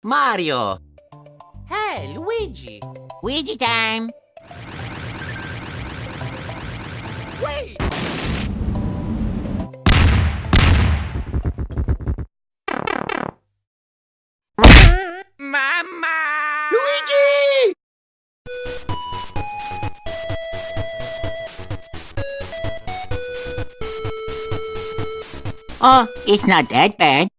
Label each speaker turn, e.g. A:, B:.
A: Mario!
B: Hey, Luigi!
A: Luigi time!
B: Wait! Mama!
A: Luigi! Oh, it's not that bad.